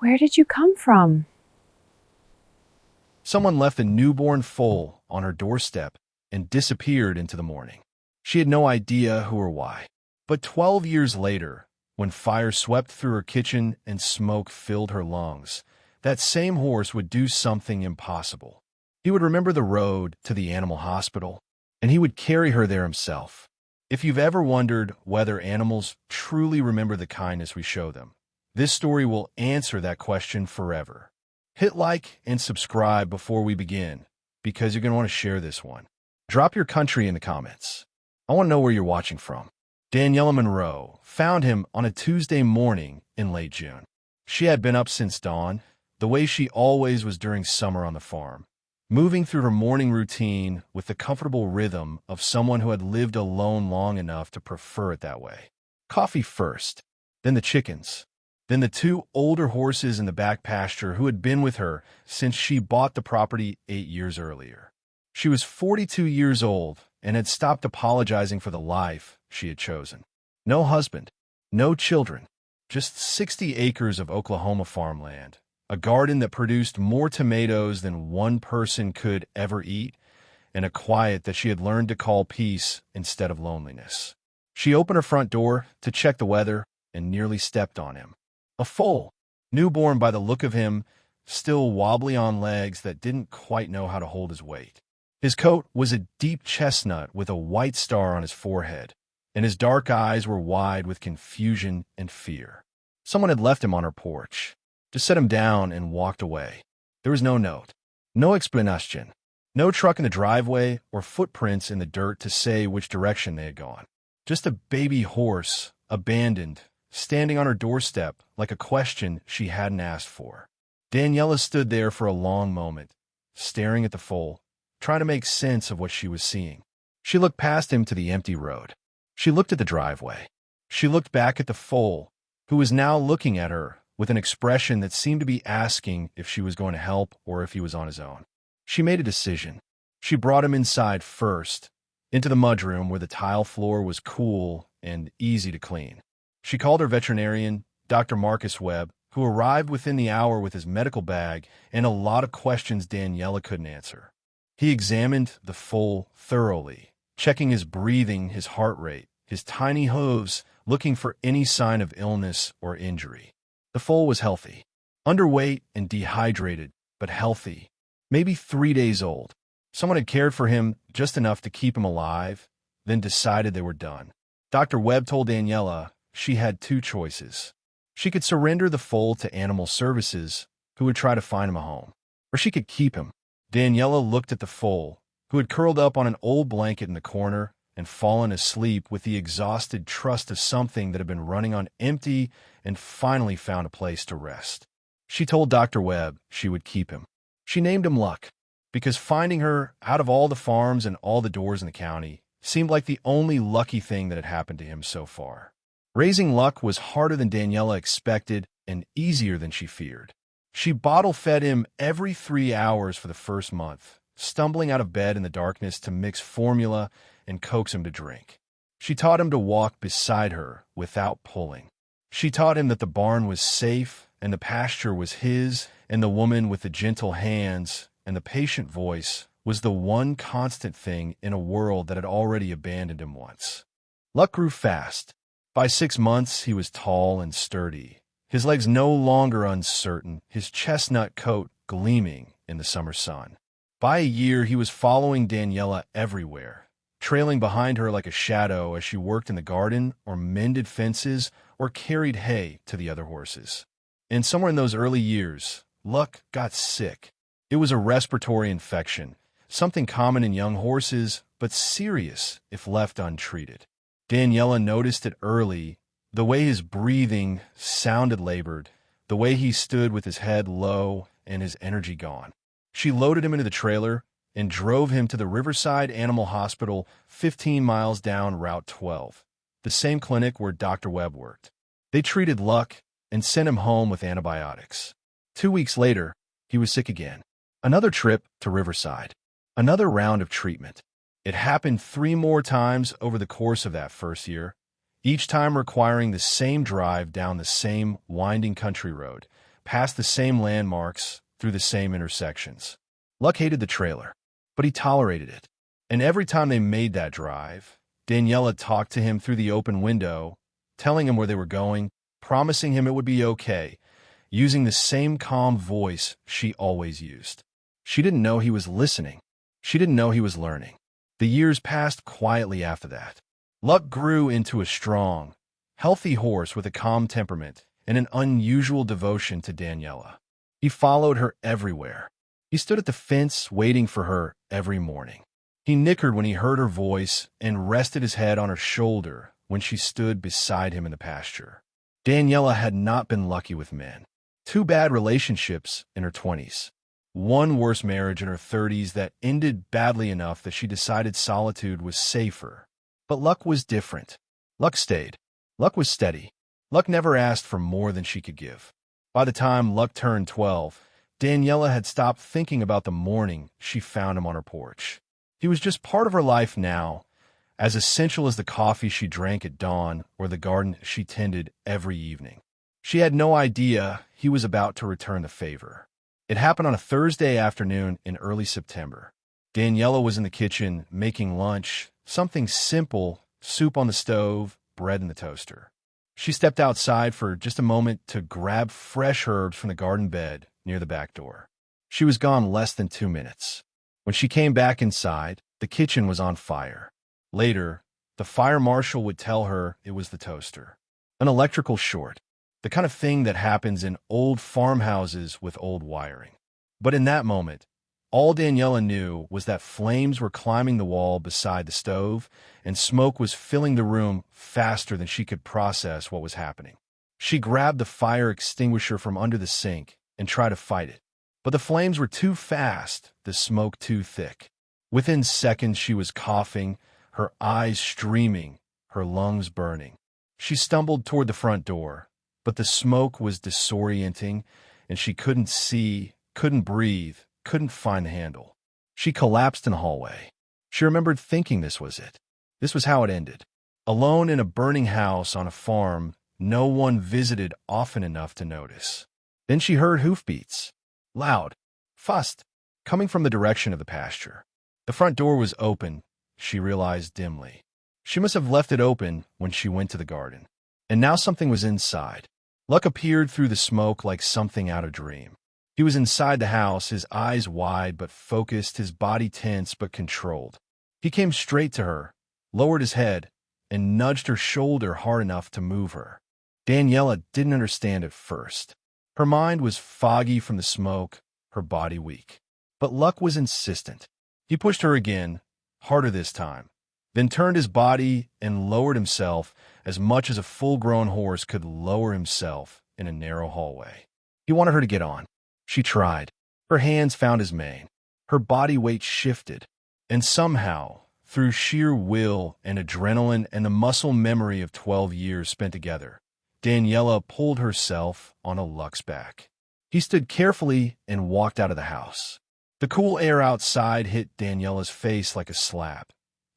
Where did you come from? Someone left a newborn foal on her doorstep and disappeared into the morning. She had no idea who or why. But 12 years later, when fire swept through her kitchen and smoke filled her lungs, that same horse would do something impossible. He would remember the road to the animal hospital, and he would carry her there himself. If you've ever wondered whether animals truly remember the kindness we show them, this story will answer that question forever. Hit like and subscribe before we begin, because you're going to want to share this one. Drop your country in the comments. I want to know where you're watching from. Daniella Monroe found him on a Tuesday morning in late June. She had been up since dawn, the way she always was during summer on the farm, moving through her morning routine with the comfortable rhythm of someone who had lived alone long enough to prefer it that way. Coffee first, then the chickens, then the two older horses in the back pasture who had been with her since she bought the property 8 years earlier. She was 42 years old and had stopped apologizing for the life she had chosen. No husband, no children, just 60 acres of Oklahoma farmland, a garden that produced more tomatoes than one person could ever eat, and a quiet that she had learned to call peace instead of loneliness. She opened her front door to check the weather and nearly stepped on him. A foal, newborn by the look of him, still wobbly on legs that didn't quite know how to hold his weight. His coat was a deep chestnut with a white star on his forehead, and his dark eyes were wide with confusion and fear. Someone had left him on her porch, just set him down and walked away. There was no note, no explanation, no truck in the driveway or footprints in the dirt to say which direction they had gone. Just a baby horse, abandoned, standing on her doorstep like a question she hadn't asked for. Daniella stood there for a long moment, staring at the foal, trying to make sense of what she was seeing. She looked past him to the empty road. She looked at the driveway. She looked back at the foal, who was now looking at her with an expression that seemed to be asking if she was going to help or if he was on his own. She made a decision. She brought him inside first, into the mudroom where the tile floor was cool and easy to clean. She called her veterinarian, Dr. Marcus Webb, who arrived within the hour with his medical bag and a lot of questions Daniella couldn't answer. He examined the foal thoroughly, checking his breathing, his heart rate, his tiny hooves, looking for any sign of illness or injury. The foal was healthy, underweight and dehydrated, but healthy, maybe 3 days old. Someone had cared for him just enough to keep him alive, then decided they were done. Dr. Webb told Daniella she had two choices. She could surrender the foal to animal services, who would try to find him a home, or she could keep him. Daniella looked at the foal, who had curled up on an old blanket in the corner and fallen asleep with the exhausted trust of something that had been running on empty and finally found a place to rest. She told Dr. Webb she would keep him. She named him Luck, because finding her out of all the farms and all the doors in the county seemed like the only lucky thing that had happened to him so far. Raising Luck was harder than Daniella expected and easier than she feared. She bottle-fed him every 3 hours for the first month, stumbling out of bed in the darkness to mix formula and coax him to drink. She taught him to walk beside her without pulling. She taught him that the barn was safe and the pasture was his, and the woman with the gentle hands and the patient voice was the one constant thing in a world that had already abandoned him once. Luck grew fast. By 6 months, he was tall and sturdy, his legs no longer uncertain, his chestnut coat gleaming in the summer sun. By a year, he was following Daniella everywhere, trailing behind her like a shadow as she worked in the garden or mended fences or carried hay to the other horses. And somewhere in those early years, Luck got sick. It was a respiratory infection, something common in young horses, but serious if left untreated. Daniella noticed it early, the way his breathing sounded labored, the way he stood with his head low and his energy gone. She loaded him into the trailer and drove him to the Riverside Animal Hospital 15 miles down Route 12, the same clinic where Dr. Webb worked. They treated Luck and sent him home with antibiotics. 2 weeks later, he was sick again. Another trip to Riverside. Another round of treatment. It happened 3 more times over the course of that first year, each time requiring the same drive down the same winding country road, past the same landmarks, through the same intersections. Luck hated the trailer, but he tolerated it. And every time they made that drive, Daniella talked to him through the open window, telling him where they were going, promising him it would be okay, using the same calm voice she always used. She didn't know he was listening. She didn't know he was learning. The years passed quietly after that. Luck grew into a strong, healthy horse with a calm temperament and an unusual devotion to Daniella. He followed her everywhere. He stood at the fence waiting for her every morning. He nickered when he heard her voice and rested his head on her shoulder when she stood beside him in the pasture. Daniella had not been lucky with men. 2 bad relationships in her 20s. 1 worse marriage in her 30s that ended badly enough that she decided solitude was safer. But Luck was different. Luck stayed. Luck was steady. Luck never asked for more than she could give. By the time Luck turned 12, Daniella had stopped thinking about the morning she found him on her porch. He was just part of her life now, as essential as the coffee she drank at dawn or the garden she tended every evening. She had no idea he was about to return the favor. It happened on a Thursday afternoon in early September. Daniella was in the kitchen making lunch, something simple, soup on the stove, bread in the toaster. She stepped outside for just a moment to grab fresh herbs from the garden bed near the back door. She was gone less than 2 minutes. When she came back inside, the kitchen was on fire. Later, the fire marshal would tell her it was the toaster. An electrical short, the kind of thing that happens in old farmhouses with old wiring. But in that moment, all Daniella knew was that flames were climbing the wall beside the stove, and smoke was filling the room faster than she could process what was happening. She grabbed the fire extinguisher from under the sink and tried to fight it. But the flames were too fast, the smoke too thick. Within seconds, she was coughing, her eyes streaming, her lungs burning. She stumbled toward the front door, but the smoke was disorienting, and she couldn't see, couldn't breathe, couldn't find the handle. She collapsed in the hallway. She remembered thinking this was it. This was how it ended. Alone in a burning house on a farm no one visited often enough to notice. Then she heard hoofbeats. Loud, fast, coming from the direction of the pasture. The front door was open, she realized dimly. She must have left it open when she went to the garden. And now something was inside. Luck appeared through the smoke like something out of a dream. He was inside the house, his eyes wide but focused, his body tense but controlled. He came straight to her, lowered his head, and nudged her shoulder hard enough to move her. Daniella didn't understand at first. Her mind was foggy from the smoke, her body weak. But Luck was insistent. He pushed her again, harder this time, then turned his body and lowered himself as much as a full-grown horse could lower himself in a narrow hallway. He wanted her to get on. She tried. Her hands found his mane. Her body weight shifted. And somehow, through sheer will and adrenaline and the muscle memory of 12 years spent together, Daniella pulled herself onto Luck's back. He stood carefully and walked out of the house. The cool air outside hit Daniella's face like a slap,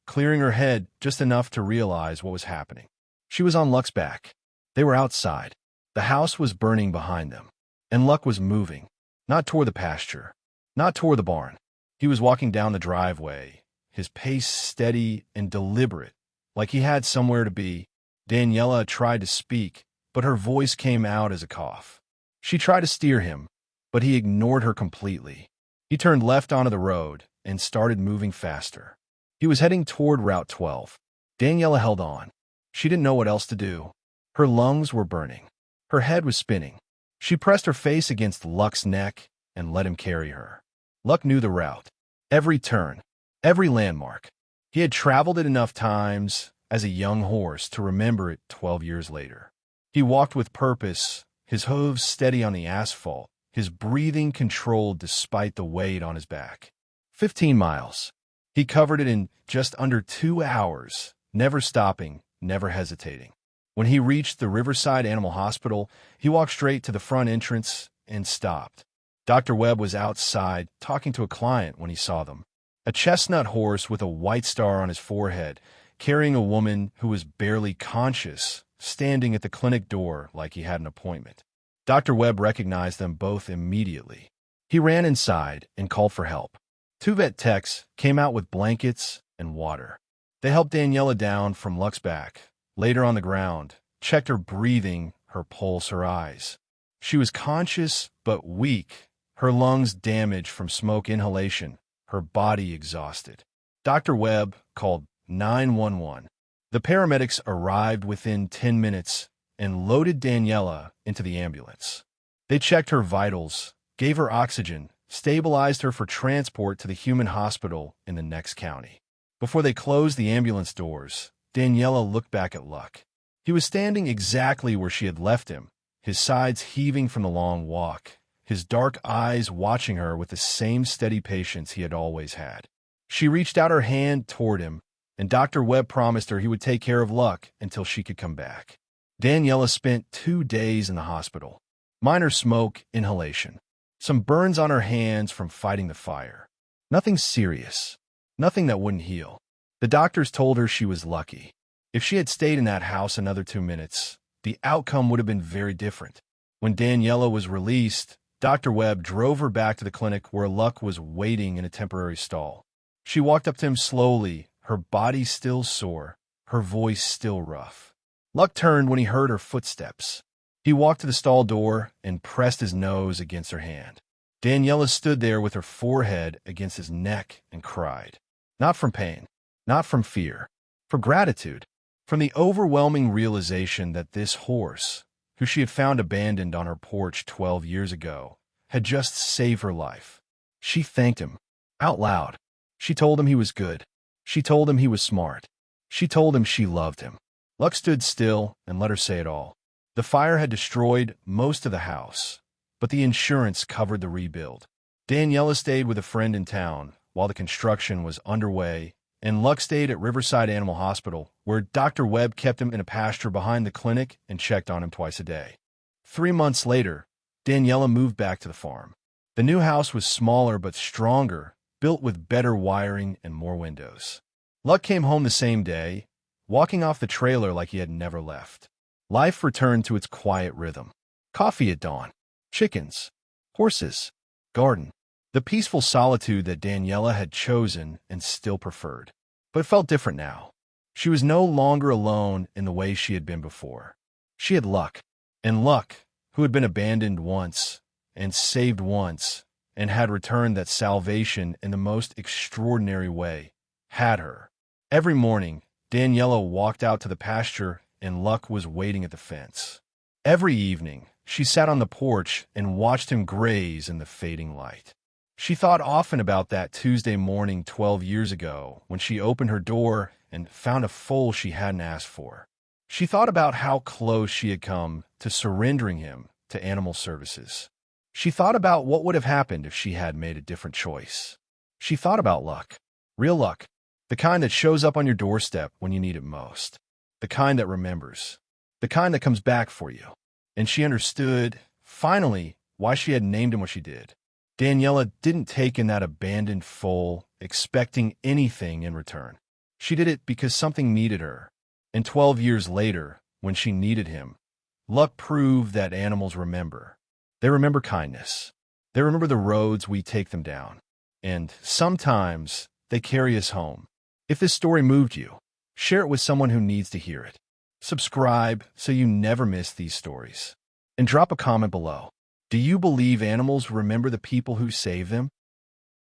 clearing her head just enough to realize what was happening. She was on Luck's back. They were outside. The house was burning behind them, and Luck was moving, not toward the pasture, not toward the barn. He was walking down the driveway, his pace steady and deliberate, like he had somewhere to be. Daniella tried to speak, but her voice came out as a cough. She tried to steer him, but he ignored her completely. He turned left onto the road and started moving faster. He was heading toward Route 12. Daniella held on. She didn't know what else to do. Her lungs were burning. Her head was spinning. She pressed her face against Luck's neck and let him carry her. Luck knew the route, every turn, every landmark. He had traveled it enough times as a young horse to remember it 12 years later. He walked with purpose, his hooves steady on the asphalt, his breathing controlled despite the weight on his back. 15 miles. He covered it in just under 2 hours, never stopping, never hesitating. When he reached the Riverside Animal Hospital, he walked straight to the front entrance and stopped. Dr. Webb was outside talking to a client when he saw them. A chestnut horse with a white star on his forehead, carrying a woman who was barely conscious, standing at the clinic door like he had an appointment. Dr. Webb recognized them both immediately. He ran inside and called for help. Two vet techs came out with blankets and water. They helped Daniella down from Luck's back, laid her on the ground, checked her breathing, her pulse, her eyes. She was conscious but weak, her lungs damaged from smoke inhalation, her body exhausted. Dr. Webb called 911. The paramedics arrived within 10 minutes and loaded Daniella into the ambulance. They checked her vitals, gave her oxygen, stabilized her for transport to the human hospital in the next county. Before they closed the ambulance doors, Daniella looked back at Luck. He was standing exactly where she had left him, his sides heaving from the long walk, his dark eyes watching her with the same steady patience he had always had. She reached out her hand toward him, and Dr. Webb promised her he would take care of Luck until she could come back. Daniella spent 2 days in the hospital. Minor smoke inhalation. Some burns on her hands from fighting the fire. Nothing serious. Nothing that wouldn't heal. The doctors told her she was lucky. If she had stayed in that house another 2 minutes, the outcome would have been very different. When Daniella was released, Dr. Webb drove her back to the clinic where Luck was waiting in a temporary stall. She walked up to him slowly, her body still sore, her voice still rough. Luck turned when he heard her footsteps. He walked to the stall door and pressed his nose against her hand. Daniella stood there with her forehead against his neck and cried. Not from pain, not from fear, from gratitude, from the overwhelming realization that this horse, who she had found abandoned on her porch 12 years ago, had just saved her life. She thanked him, out loud. She told him he was good. She told him he was smart. She told him she loved him. Luck stood still and let her say it all. The fire had destroyed most of the house, but the insurance covered the rebuild. Daniella stayed with a friend in town while the construction was underway, and Luck stayed at Riverside Animal Hospital, where Dr. Webb kept him in a pasture behind the clinic and checked on him twice a day. 3 months later, Daniella moved back to the farm. The new house was smaller but stronger, built with better wiring and more windows. Luck came home the same day, walking off the trailer like he had never left. Life returned to its quiet rhythm. Coffee at dawn, chickens, horses, garden. The peaceful solitude that Daniella had chosen and still preferred. But it felt different now. She was no longer alone in the way she had been before. She had Luck, and Luck, who had been abandoned once, and saved once, and had returned that salvation in the most extraordinary way, had her. Every morning, Daniella walked out to the pasture and Luck was waiting at the fence. Every evening, she sat on the porch and watched him graze in the fading light. She thought often about that Tuesday morning 12 years ago when she opened her door and found a foal she hadn't asked for. She thought about how close she had come to surrendering him to animal services. She thought about what would have happened if she had made a different choice. She thought about Luck, real Luck, the kind that shows up on your doorstep when you need it most, the kind that remembers, the kind that comes back for you. And she understood, finally, why she had named him what she did. Daniella didn't take in that abandoned foal expecting anything in return. She did it because something needed her. And 12 years later, when she needed him, Luck proved that animals remember. They remember kindness. They remember the roads we take them down. And sometimes they carry us home. If this story moved you, share it with someone who needs to hear it. Subscribe so you never miss these stories. And drop a comment below. Do you believe animals remember the people who save them?